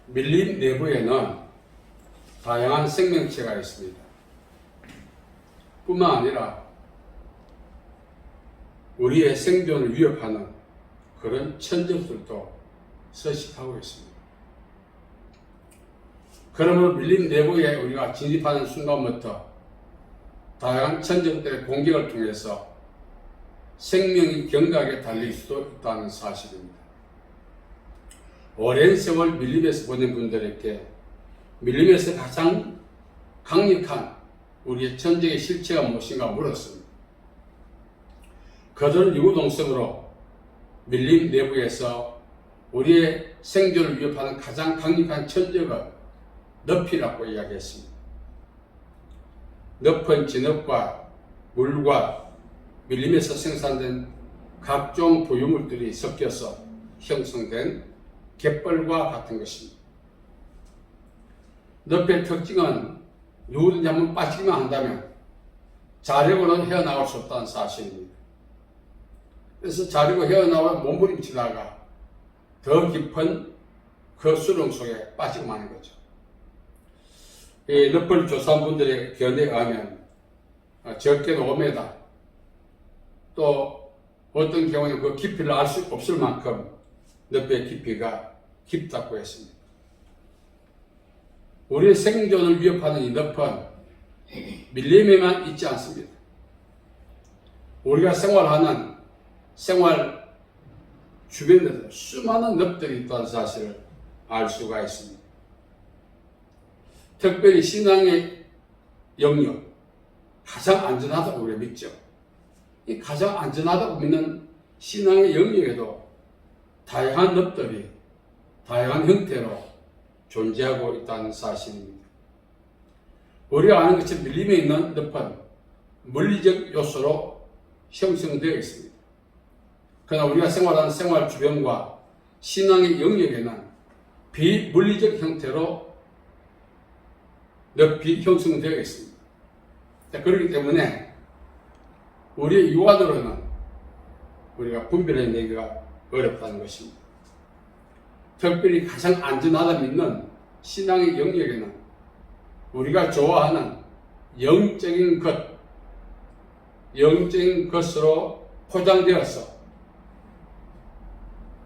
밀림 내부에는 다양한 생명체가 있습니다. 뿐만 아니라 우리의 생존을 위협하는 그런 천적들도 서식하고 있습니다. 그러므로 밀림 내부에 우리가 진입하는 순간부터 다양한 천적들의 공격을 통해서 생명이 경각에 달릴 수도 있다는 사실입니다. 오랜 세월 밀림에서 보낸 분들에게 밀림에서 가장 강력한 우리의 천적의 실체가 무엇인가 물었습니다. 그들은 유구동성으로 밀림 내부에서 우리의 생존을 위협하는 가장 강력한 천적은 늪이라고 이야기했습니다. 늪은 진흙과 물과 밀림에서 생산된 각종 부유물들이 섞여서 형성된 갯벌과 같은 것입니다. 늪의 특징은 누구든지 한번 빠지기만 한다면 자력으로는 헤어나올 수 없다는 사실입니다. 그래서 자력으로 헤어나와 몸부림치다가 더 깊은 그 수렁 속에 빠지고 마는 거죠. 이 늪을 조사한 분들의 견해에 의하면 적게는 5m, 또 어떤 경우에는 그 깊이를 알 수 없을 만큼 늪의 깊이가 깊다고 했습니다. 우리의 생존을 위협하는 이 늪은 밀림에만 있지 않습니다. 우리가 생활하는 생활 주변에도 수많은 늪들이 있다는 사실을 알 수가 있습니다. 특별히 신앙의 영역, 가장 안전하다고 우리가 믿죠. 이 가장 안전하다고 믿는 신앙의 영역에도 다양한 늪들이 다양한 형태로 존재하고 있다는 사실입니다. 우리가 아는 것처럼 밀림에 있는 늪은 물리적 요소로 형성되어 있습니다. 그러나 우리가 생활하는 생활 주변과 신앙의 영역에는 비물리적 형태로 늪이 형성되어 있습니다. 그렇기 때문에 우리의 육안으로는 우리가 분별해내기가 어렵다는 것입니다. 특별히 가장 안전하다 믿는 신앙의 영역에는 우리가 좋아하는 영적인 것으로 포장되어서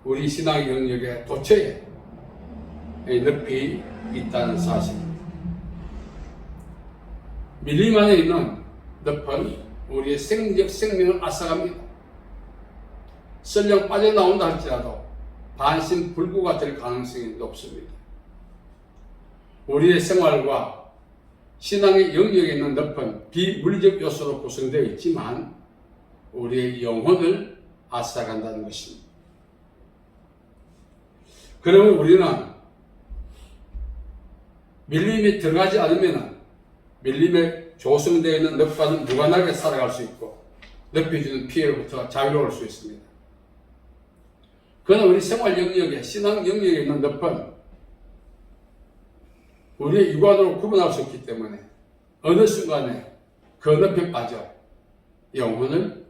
우리 신앙의 영역의 도처에 늪이 있다는 사실입니다. 밀림 안에 있는 늪은 우리의 생적 생명을 앗아갑니다. 설령 빠져나온다 할지라도 반신불구가 될 가능성이 높습니다. 우리의 생활과 신앙의 영역에 있는 늪은 비물리적 요소로 구성되어 있지만 우리의 영혼을 앗아간다는 것입니다. 그러면 우리는 밀림에 들어가지 않으면 밀림에 조성되어 있는 늪과는 무관하게 살아갈 수 있고 늪이 주는 피해로부터 자유로울 수 있습니다. 그러나 우리 생활 영역에, 신앙 영역에 있는 늪은 우리의 육안으로 구분할 수 없기 때문에 어느 순간에 그 늪에 빠져 영혼을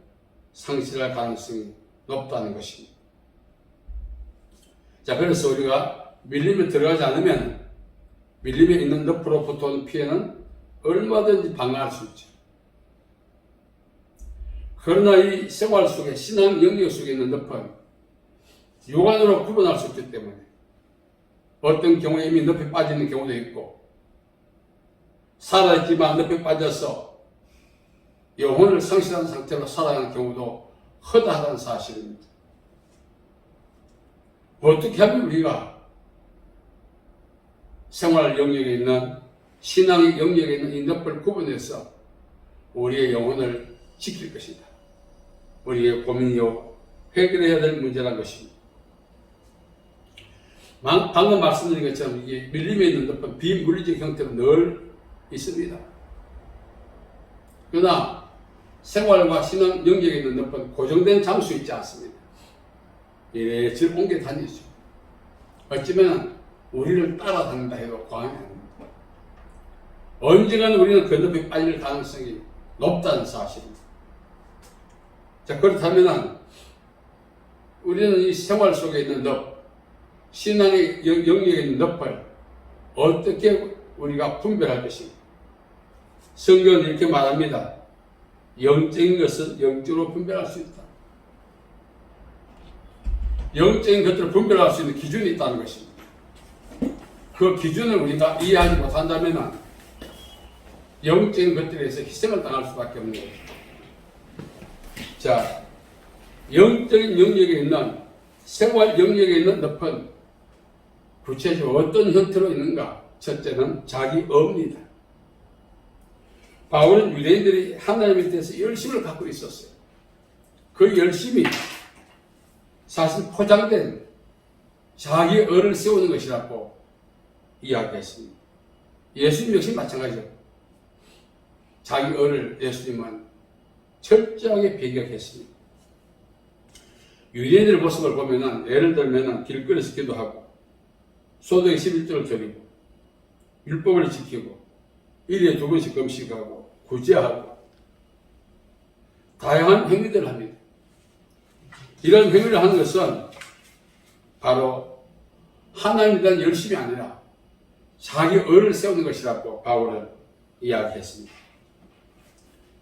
상실할 가능성이 높다는 것입니다. 자, 그래서 우리가 밀림에 들어가지 않으면 밀림에 있는 늪으로부터 오는 피해는 얼마든지 방어할 수 있죠. 그러나 이 생활 속에, 신앙 영역 속에 있는 늪은 육안으로 구분할 수 없기 때문에 어떤 경우에 이미 늪에 빠지는 경우도 있고 살아있지만 늪에 빠져서 영혼을 상실한 상태로 살아가는 경우도 허다하다는 사실입니다. 어떻게 하면 우리가 생활 영역에 있는 신앙의 영역에 있는 이 늪을 구분해서 우리의 영혼을 지킬 것이다. 우리의 고민이요 해결해야 될 문제란 것입니다. 방금 말씀드린 것처럼 이게 밀림에 있는 늪은 비물리적 형태로 늘 있습니다. 그러나 생활과 신앙 영역에 있는 늪은 고정된 장소에 있지 않습니다. 이래저래 옮겨 다니죠. 어쩌면 우리를 따라다닌다 해도 과언이 아닙니다. 언젠가는 우리는 그 늪에 빠질 가능성이 높다는 사실입니다. 자, 그렇다면 우리는 이 생활 속에 있는 늪, 신앙의 영역에 있는 늪을 어떻게 우리가 분별할 것인가? 성경은 이렇게 말합니다. 영적인 것은 영적으로 분별할 수 있다. 영적인 것들을 분별할 수 있는 기준이 있다는 것입니다. 그 기준을 우리가 이해하지 못한다면 영적인 것들에서 희생을 당할 수밖에 없는 거죠. 자, 영적인 영역에 있는 생활 영역에 있는 늪은 구체적으로 어떤 형태로 있는가? 첫째는 자기의입니다. 바울은 유대인들이 하나님에 대해서 열심을 갖고 있었어요. 그 열심이 사실 포장된 자기의를 세우는 것이라고 이야기했습니다. 예수님 역시 마찬가지죠. 자기의를 예수님은 철저하게 배격했습니다. 유대인들의 모습을 보면은 예를 들면은 길거리에서 기도하고 소득의 11조를 드리고 율법을 지키고 1일에 2번씩 금식하고 구제하고 다양한 행위들을 합니다. 이런 행위를 하는 것은 바로 하나님에 대한 열심이 아니라 자기 의를 세우는 것이라고 바울은 이야기했습니다.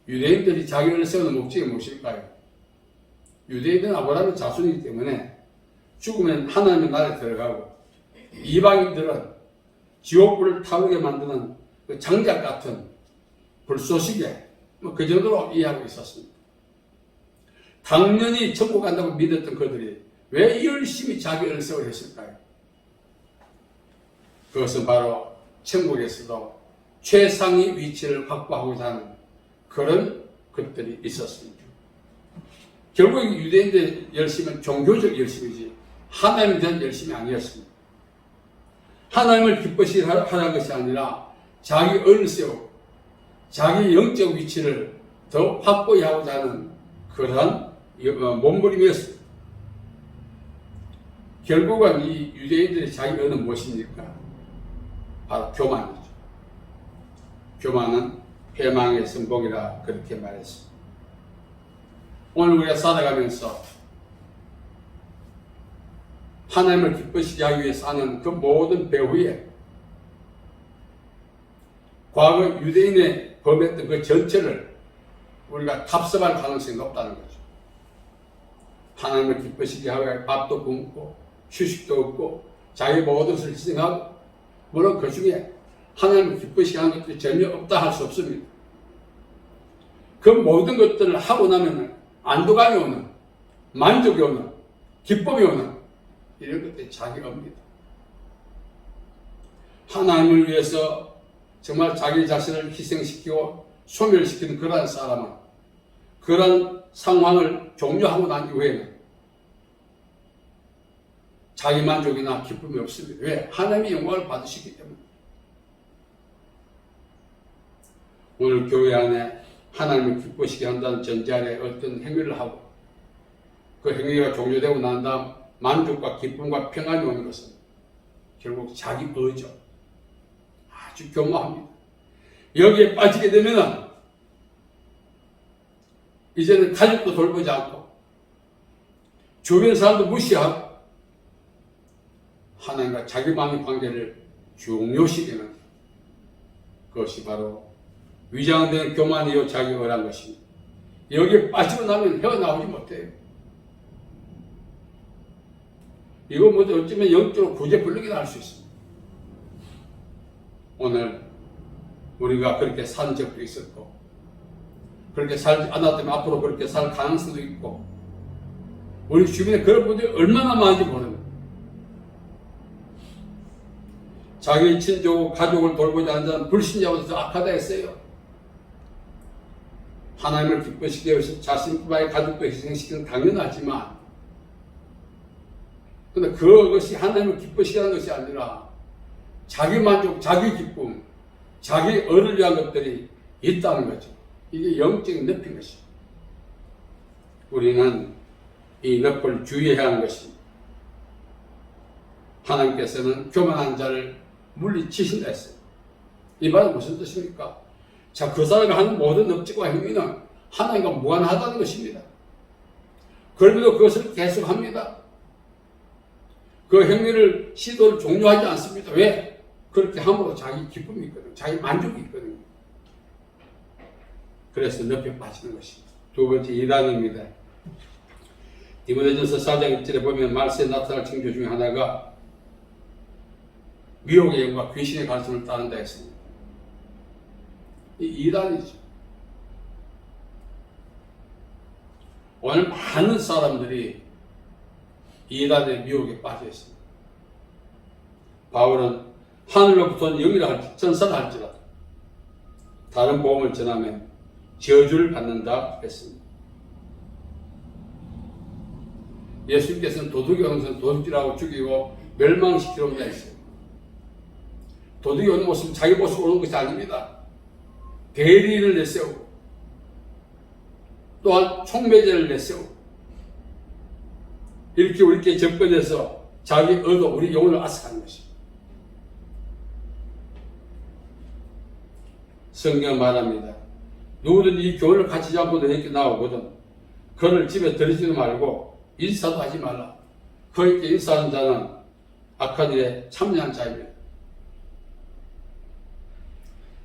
유대인들이 자기 의를 세우는 목적이 무엇일까요? 유대인들은 아브라함의 자손이기 때문에 죽으면 하나님의 나라에 들어가고 이방인들은 지옥불을 타오르게 만드는 그 장작 같은 불쏘시개 그 정도로 이해하고 있었습니다. 당연히 천국 간다고 믿었던 그들이 왜 열심히 자기 의를 세우려 했을까요? 그것은 바로 천국에서도 최상의 위치를 확보하고자 하는 그런 것들이 있었습니다. 결국 유대인들의 열심은 종교적 열심이지 하나님에 대한 열심이 아니었습니다. 하나님을 기쁘시게 하라는 것이 아니라 자기 의를 세우고 자기 영적 위치를 더 확보히 하고자 하는 그러한 몸부림이었습니다. 결국은 이 유대인들의 자기 의는 무엇입니까? 바로 교만이죠. 교만은 패망의 선봉이라 그렇게 말했습니다. 오늘 우리가 살아가면서 하나님을 기쁘시게 하기 위해서 하는 그 모든 배후에 과거 유대인의 범했던 그 전체를 우리가 답습할 가능성이 높다는 거죠. 하나님을 기쁘시게 하기 밥도 굶고 휴식도 없고 자기 모든 것을 희생하고 물론 그 중에 하나님을 기쁘시게 하는 것들이 전혀 없다 할 수 없습니다. 그 모든 것들을 하고 나면 안도감이 오는, 만족이 오는, 기쁨이 오는 이런 것들이 자기입니다. 하나님을 위해서 정말 자기 자신을 희생시키고 소멸시키는 그러한 사람은 그런 상황을 종료하고 난 이후에는 자기 만족이나 기쁨이 없습니다. 왜? 하나님의 영광을 받으시기 때문에. 오늘 교회 안에 하나님을 기쁘시게 한다는 전제 아래 어떤 행위를 하고 그 행위가 종료되고 난 다음 만족과 기쁨과 평안이 오는 것은 결국 자기 의죠. 아주 교묘합니다. 여기에 빠지게 되면 이제는 가족도 돌보지 않고 주변 사람도 무시하고 하나님과 자기만의 관계를 종료시키는 그것이 바로 위장된 교만이요 자기의란 것입니다. 여기에 빠지고 나면 헤어나오지 못해요. 이거 뭐 어쩌면 영적으로 구제불능이라 할 수 있습니다. 오늘 우리가 그렇게 산 적도 있었고 그렇게 살지 않았다면 앞으로 그렇게 살 가능성도 있고 우리 주변에 그런 분들이 얼마나 많은지 모릅니다. 자기 친족, 가족을 돌보지 않는 자는 불신자보다 더 악하다 했어요. 하나님을 기쁘시게 해서 자신뿐만이 가족도 희생시키는 당연하지만 근데 그것이 하나님을 기쁘시게 하는 것이 아니라 자기 만족, 자기 기쁨, 자기 의를 위한 것들이 있다는 거죠. 이게 영적인 늪인 것입니다. 우리는 이 늪을 주의해야 하는 것입니다. 하나님께서는 교만한 자를 물리치신다 했어요. 이 말은 무슨 뜻입니까? 자, 그 사람이 하는 모든 업적과 행위는 하나님과 무관하다는 것입니다. 그럼에도 그것을 계속합니다. 그 행위를 시도를 종료하지 않습니다. 왜? 그렇게 함으로 자기 기쁨이 있거든요. 자기 만족이 있거든요. 그래서 늪에 빠지는 것입니다. 두 번째 이단입니다. 디모데전서 4장 1절에 보면 말세에 나타날 징조 중에 하나가 미혹의 영과 귀신의 가르침을 따른다 했습니다. 이 이단이죠. 오늘 많은 사람들이 이단의 미혹에 빠져 있습니다. 바울은 하늘로부터 영이라 전사를 할지라도 다른 복음을 전하면 저주를 받는다 했습니다. 예수님께서는 도둑이 오는 것은 도둑질하고 죽이고 멸망시키려 온다 했어요. 도둑이 오는 모습은 자기 모습으로 오는 것이 아닙니다. 대리인을 내세우고 또한 총매제를 내세우고 이렇게 우리께 접근해서 자기 얻어 우리 영혼을 앗아가는 것입니다. 성경 말합니다. 누구든지 이 교훈을 갖추지 않고 너에게 나오거든 그를 집에 들이지도 말고 인사도 하지 말라. 그에게 인사하는 자는 악한 일에 참여한 자입니다.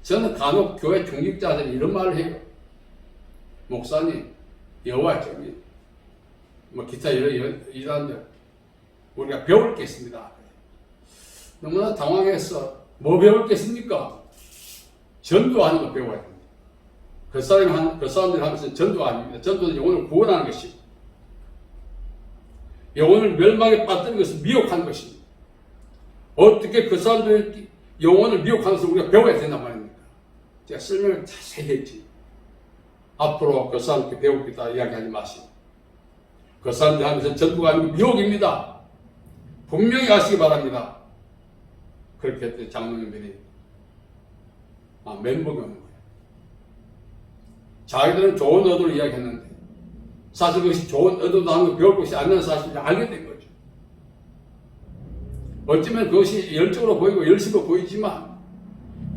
저는 간혹 교회 중직자들이 이런 말을 해요. 목사님, 여호와의 정의, 기타 이런들 우리가 배울 게 있습니다. 너무나 당황해서 뭐 배울 게 있습니까? 전도하는 거 배워야 됩니다. 그 사람들이 하면서 전도 아닙니다. 전도는 영혼을 구원하는 것입니다. 영혼을 멸망에 빠뜨리는 것은 미혹하는 것입니다. 어떻게 그 사람들의 영혼을 미혹하는 것을 우리가 배워야 된단 말입니까? 제가 설명을 자세히 했지. 앞으로 그 사람께 배우겠다 이야기하지 마시고 그 사람들 하면서 전도가 아니고 미혹입니다. 분명히 아시기 바랍니다. 그렇게 했더니 장로님들이 멘붕이 오는 거예요. 자기들은 좋은 의도로 이야기했는데 사실 그것이 좋은 의도도 하는 거 배울 것이 아니라는 사실을 알게 된 거죠. 어쩌면 그것이 열정으로 보이고 열심으로 보이지만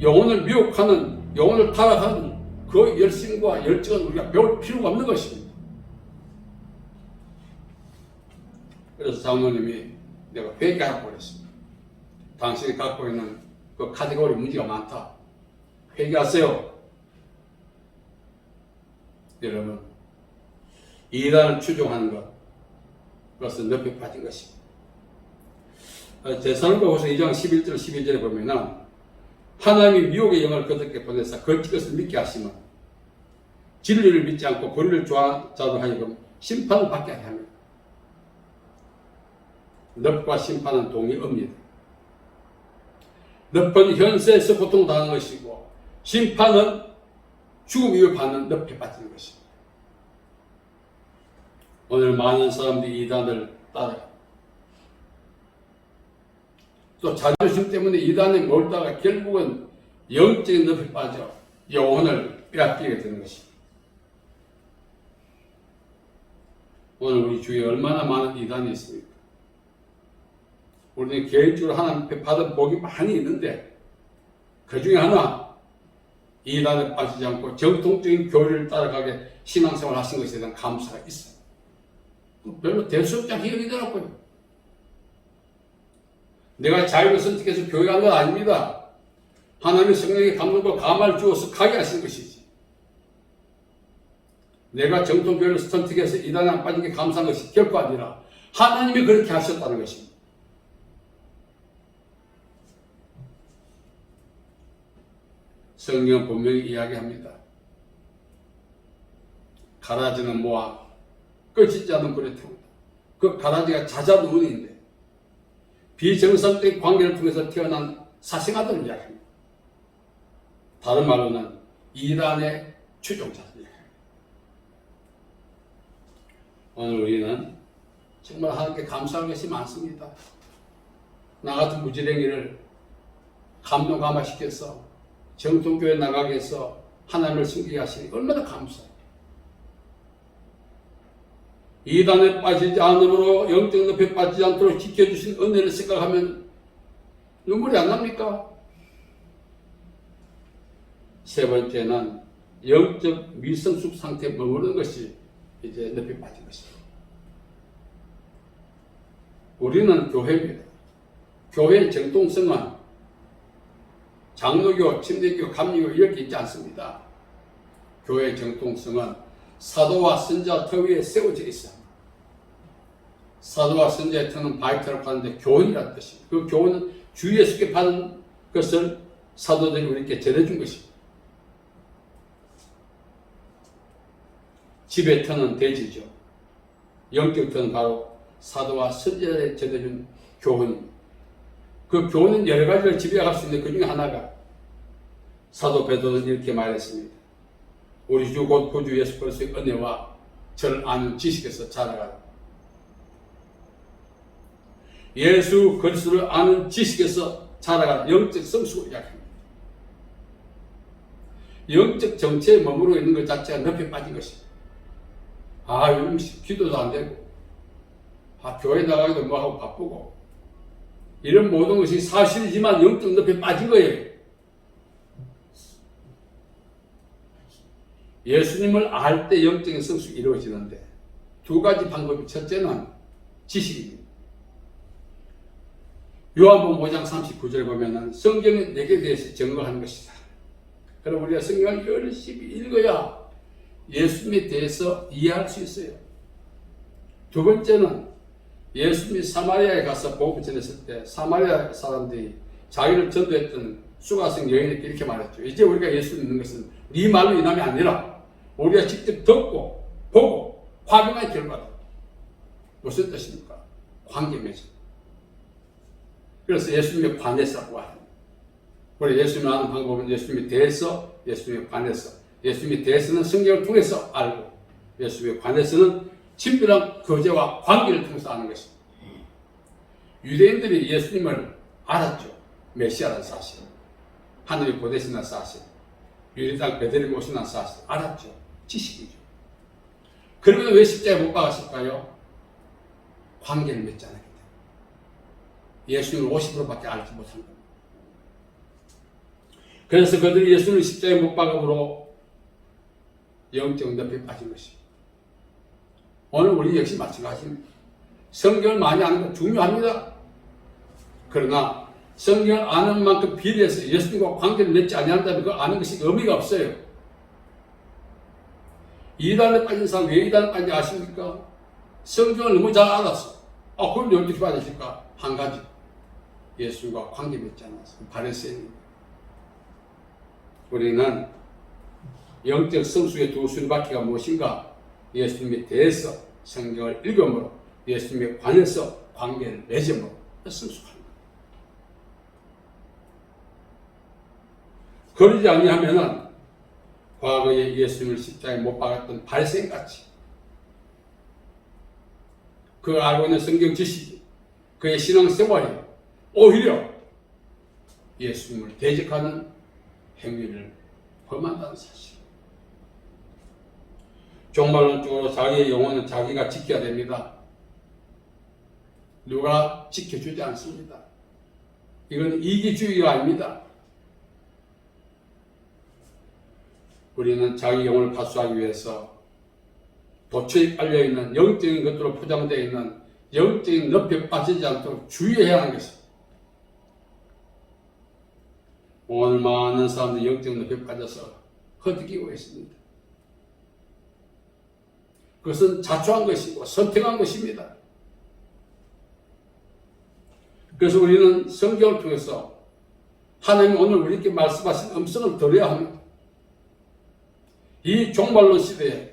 영혼을 미혹하는, 영혼을 타락하는 그 열심과 열정은 우리가 배울 필요가 없는 것입니다. 그래서 장로님이 내가 회개하라고 그랬습니다. 당신이 갖고 있는 그 카테고리 문제가 많다. 회개하세요. 여러분, 이단을 추종하는 것, 그것은 늪에 빠진 것입니다. 데살로니가후서 2장 11절 12절에 보면은 하나님이 미혹의 영을 그들에게 보내사 거짓 것을 믿게 하시면 진리를 믿지 않고 권리를 좋아하는 자도 하여금 심판을 받게 하게 합니다. 늪과 심판은 동의입니다. 늪은 현세에서 고통당하는 것이고 심판은 죽음 이후 받는 늪에 빠지는 것입니다. 오늘 많은 사람들이 이단을 따라갑니다. 또 자존심 때문에 이단에 몰다가 결국은 영적인 늪에 빠져 영혼을 빼앗기게 되는 것입니다. 오늘 우리 주위에 얼마나 많은 이단이 있습니까? 우리는 개인적으로 하나님 앞에 받은 복이 많이 있는데 그 중에 하나 이단에 빠지지 않고 정통적인 교리를 따라가게 신앙생활을 하신 것에 대한 감사가 있어요. 별로 대수롭지 않게 여기더라고요. 내가 자유를 선택해서 교회 간 건 아닙니다. 하나님의 성령의 감동과 감화를 주어서 가게 하신 것이지. 내가 정통교회를 선택해서 이단에 안 빠진 게 감사한 것이 결코 아니라 하나님이 그렇게 하셨다는 것입니다. 성경은 분명히 이야기합니다. 가라지는 모아 끝이지 않는 불에 태운다. 그 가라지가 자자누운인데 비정상적인 관계를 통해서 태어난 사생아들을 이야기합니다. 다른 말로는 이단의 추종자들 이야기합니다. 오늘 우리는 정말 하나님께 감사할 것이 많습니다. 나 같은 무지랭이를 감동 감화시켜서 정통교회 나가게 해서 하나님을 섬기게 하시니 얼마나 감사해요. 이단에 빠지지 않으므로 영적 늪에 빠지지 않도록 지켜주신 은혜를 생각하면 눈물이 안 납니까? 세 번째는 영적 미성숙 상태에 머무르는 것이 이제 늪에 빠진 것입니다. 우리는 교회입니다. 교회의 정통성은 장로교, 침례교, 감리교 이렇게 있지 않습니다. 교회의 정통성은 사도와 선자 터 위에 세워져 있습니다. 사도와 선자의 터는 바이터라고 하는데 교훈이라는 뜻입니다. 그 교훈은 주 예수께 받은 것을 사도들이 우리에게 전해준 것입니다. 집의 터는 대지죠. 영적 터는 바로 사도와 선자에 전해준 교훈입니다. 그 교훈은 여러 가지를 지배할 수 있는 그 중에 하나가 사도 베드로는 이렇게 말했습니다. 우리 주 곧 구주 예수 그리스도의 은혜와 저를 아는 지식에서 자라가라. 예수 그리스도를 아는 지식에서 자라가라. 영적 성숙을 이야기합니다. 영적 정체에 머무르고 있는 것 자체가 늪에 빠진 것입니다. 요즘 기도도 안 되고, 교회 나가기도 뭐하고 바쁘고, 이런 모든 것이 사실이지만 영적 늪에 빠진 거예요. 예수님을 알 때 영적인 성숙이 이루어지는데 두 가지 방법이 첫째는 지식입니다. 요한복음 5장 39절에 보면은 성경은 내게 대해서 증거하는 것이다. 그럼 우리가 성경을 열심히 읽어야 예수님에 대해서 이해할 수 있어요. 두 번째는 예수님이 사마리아에 가서 복음을 전했을 때 사마리아 사람들이 자기를 전도했던 수가성 여인에게 이렇게 말했죠. 이제 우리가 예수 믿는 것은 네 말로 인함이 아니라 우리가 직접 듣고 보고 확인한 결과다. 무슨 뜻입니까? 관계 맺음. 그래서 예수님에 관해서라고 합니다. 우리 예수님을 아는 방법은 예수님에 대해서, 예수님에 관해서, 예수님에 대해서는 성경을 통해서 알고, 예수님에 관해서는 친밀한 교제와 관계를 통해서 아는 것입니다. 유대인들이 예수님을 알았죠. 메시아라는 사실, 하늘이 보내신다는 사실, 유리당 베드레 모신다는 사실 알았죠. 지식이죠. 그러면 왜 십자가에 못 박았을까요? 관계를 맺지 않았기 때문에. 예수님을 50%밖에 알지 못한 겁니다. 그래서 그들이 예수님을 십자가에 못 박음으로 영적 늪에 빠진 것입니다. 오늘 우리 역시 마찬가지입니다. 성경을 많이 아는 건 중요합니다. 그러나 성경을 아는 만큼 비례해서 예수님과 관계를 맺지 아니한다면 그 아는 것이 의미가 없어요. 이단에 빠진 사람 왜 이단에 빠진지 아십니까? 성경을 너무 잘 알았어. 그럼 어떻게 빠졌을까? 한 가지. 예수님과 관계 맺지 않았어. 바리새인입니다. 우리는 영적 성숙의 두 순바퀴가 무엇인가? 예수님에 대해서 성경을 읽음으로, 예수님에 관해서 관계를 맺음으로 성숙하는 거예요. 그러지 아니하면은 과거에 예수님을 십자가에 못 박았던 바리새인같이 그 알고 있는 성경 지식이, 그의 신앙생활이 오히려 예수님을 대적하는 행위를 범한다는 사실. 종말론적으로 자기의 영혼은 자기가 지켜야 됩니다. 누가 지켜주지 않습니다. 이건 이기주의가 아닙니다. 우리는 자기 영혼을 파수하기 위해서 도처에 깔려있는 영적인 것들로 포장되어 있는 영적인 늪에 빠지지 않도록 주의해야 하는 것입니다. 오늘 많은 사람들이 영적인 늪에 빠져서 허덕이고 있습니다. 그것은 자초한 것이고 선택한 것입니다. 그래서 우리는 성경을 통해서 하나님 오늘 우리에게 말씀하신 음성을 들어야 합니다. 이 종말론 시대에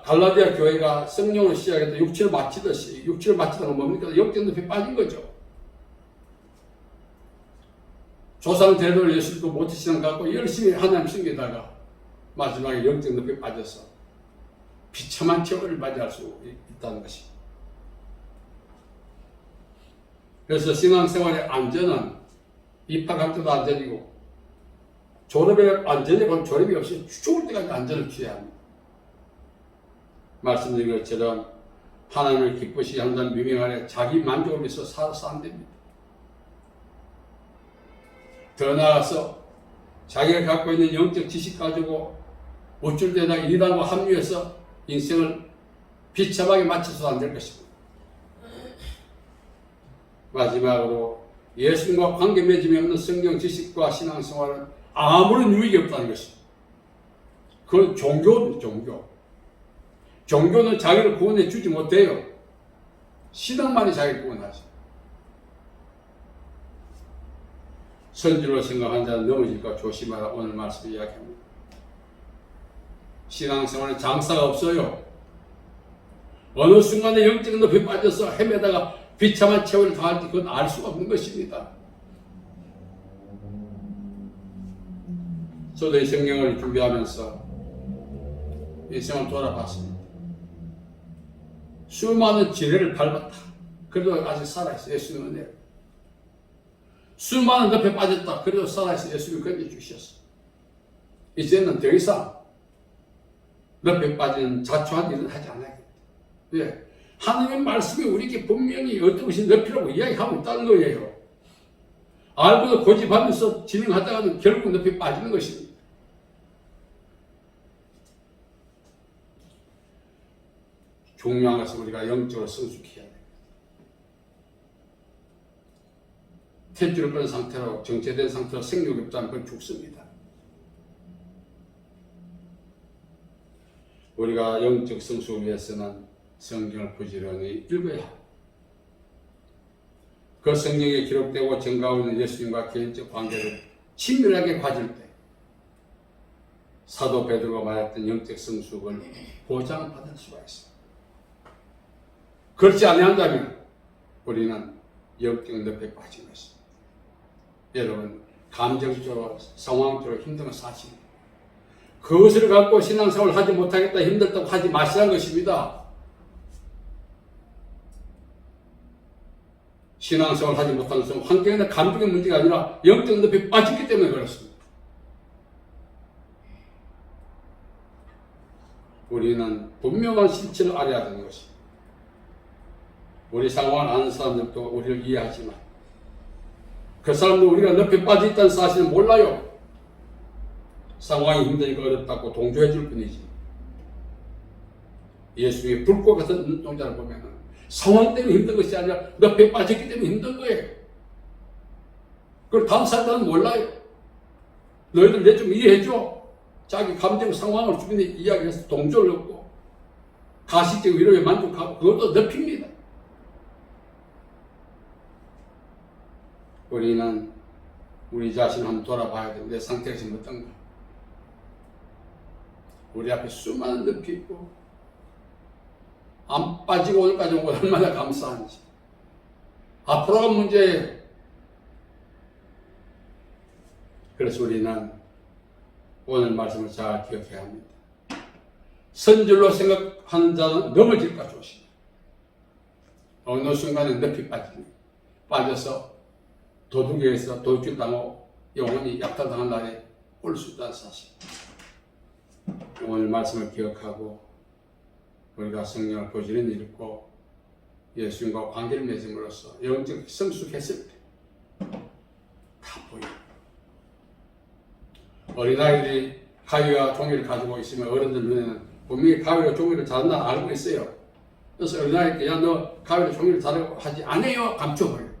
갈라디아 교회가 성령을 시작해서 육체를 마치듯이, 육체를 마치다가 뭡니까? 영적 늪에 빠진 거죠. 조상 대로를 예수도 못하시는 것 같고 열심히 하나님 섬기다가 마지막에 영적 늪에 빠져서 비참한 처벌을 맞이할 수 있다는 것입니다. 그래서 신앙생활의 안전은 입학할 때도 안전이고 졸업의 안전이 곧 졸업이 없이 죽을 때까지 안전을 취해야 합니다. 말씀드린 것처럼 하나님을 기쁘시게 한다는 유명 아래 자기 만족을 위해서 살아서 안 됩니다. 더 나아가서 자기가 갖고 있는 영적 지식 가지고 우쭐대다가 이단과 합류해서 인생을 비참하게 마쳐서도 안 될 것입니다. 마지막으로 예수님과 관계 맺음이 없는 성경 지식과 신앙생활은 아무런 유익이 없다는 것입니다. 그건 종교입니다. 종교는 자기를 구원해 주지 못해요. 신앙만이 자기를 구원하죠. 선지로 생각한 자는 넘어질까 조심하라. 오늘 말씀 이야기합니다. 신앙생활은 장사가 없어요. 어느 순간에 영적 높이 빠져서 헤매다가 비참한 체험을 당할지 그건 알 수가 없는 것입니다. 저도 이 성경을 준비하면서 인생을 돌아봤습니다. 수많은 지뢰를 밟았다. 그래도 아직 살아있어. 예수님 은혜로. 수많은 늪에 빠졌다. 그래도 살아있어. 예수님이 건져주셨어. 이제는 더 이상 늪에 빠진 자초한 일은 하지 않아야겠다. 왜? 하나님의 말씀이 우리에게 분명히 어떤 것이 늪이라고 이야기하고 있다는 거예요. 알고도 고집하면서 진행하다가는 결국 늪에 빠지는 것입니다. 중요한 것은 우리가 영적으로 성숙해야 됩니다. 탯줄을 끈 상태로 정체된 상태로 생육이 없다면 그건 죽습니다. 우리가 영적 성숙을 위해서는 성경을 부지런히 읽어야 합니다. 그 성경에 기록되고 증가하고 있는 예수님과 개인적 관계를 친밀하게 가질 때 사도 베드로가 말했던 영적 성숙을 보장받을 수가 있습니다. 그렇지 아니한다면 우리는 영적 늪에 빠진 것입니다. 여러분, 감정적으로 상황적으로 힘든 건 사실입니다. 그것을 갖고 신앙생활을 하지 못하겠다, 힘들다고 하지 마시라는 것입니다. 신앙생활을 하지 못하는 것은 환경이나 감정의 문제가 아니라 영적 늪에 빠졌기 때문에 그렇습니다. 우리는 분명한 실체를 알아야 되는 것입니다. 우리 상황을 아는 사람들도 우리를 이해하지만 그 사람도 우리가 늪에 빠져 있다는 사실을 몰라요. 상황이 힘드니까 어렵다고 동조해 줄 뿐이지. 예수의 불꽃 같은 눈동자를 보면 상황 때문에 힘든 것이 아니라 늪에 빠졌기 때문에 힘든 거예요. 그걸 다른 사람들은 몰라요. 너희들 내 좀 이해해줘. 자기 감정 상황을 주변에 이야기해서 동조를 얻고 가식적 위로에 만족하고 그것도 늪입니다. 우리는 우리 자신을 한번 돌아봐야 돼. 내 상태가 지금 어떤가? 우리 앞에 수많은 늪이 있고 안 빠지고 오늘까지 온 거 얼마나 감사한지. 앞으로가 문제예요. 그래서 우리는 오늘 말씀을 잘 기억해야 합니다. 선줄로 생각하는 자는 넘어질까 조심해. 어느 순간에 늪이 빠져서 도둑에서 도둑질당하고 영혼이 약탈당한 날에 올 수 있다는 사실. 오늘 말씀을 기억하고 우리가 성경을 부지런히 읽고 예수님과 관계를 맺음으로써 영적 성숙했을 때 다 보여요. 어린아이들이 가위와 종이를 가지고 있으면 어른들 눈에는 분명히 가위와 종이를 잘한다는 알고 있어요. 그래서 어린아이께 야 너 가위와 종이를 잘하고 하지 안 해요. 감춰버려요.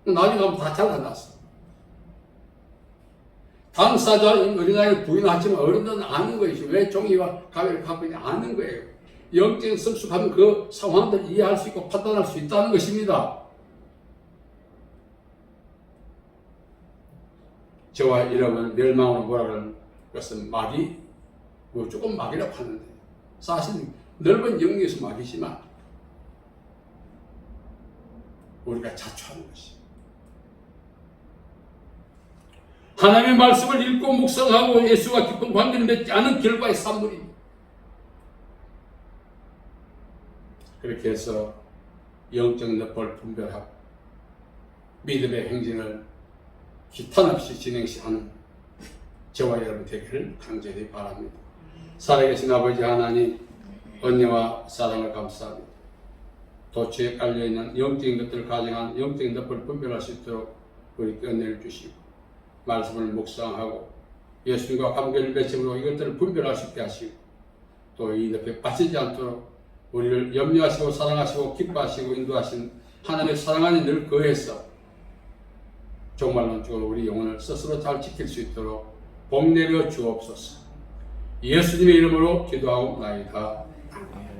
나중에 가면 다 잘라놨어. 당사자 어린아이는 부인하지만 어른들은 아는 거예요. 왜 종이와 가위를 갖고 있는지 아는 거예요. 영적인 성숙하면 그 상황들을 이해할 수 있고 판단할 수 있다는 것입니다. 저와 여러분 멸망으로 몰아가는 것은 마귀, 조금 마귀라고 하는데 사실 넓은 영역에서 마귀지만 우리가 자초하는 것입니다. 하나님의 말씀을 읽고 묵상하고 예수와 깊은 관계를 맺지 않은 결과의 산물입니다. 그렇게 해서 영적 늪을 분별하고 믿음의 행진을 기탄 없이 진행시하는 저와 여러분 되기를 간절히 바랍니다. 살아계신 아버지 하나님, 은혜와 사랑을 감사합니다. 도처에 깔려있는 영적인 것들을 가정한 영적인 늪을 분별할 수 있도록 우리께 은혜를 주시고 말씀을 묵상하고 예수님과 관계를 맺음으로 이것들을 분별할 수 있게 하시고 또 이 늪에 빠지지 않도록 우리를 염려하시고 사랑하시고 기뻐하시고 인도하신 하나님의 사랑 안에 늘 거해서 정말로 우리 영혼을 스스로 잘 지킬 수 있도록 복 내려 주옵소서. 예수님의 이름으로 기도하옵나이다. 아멘.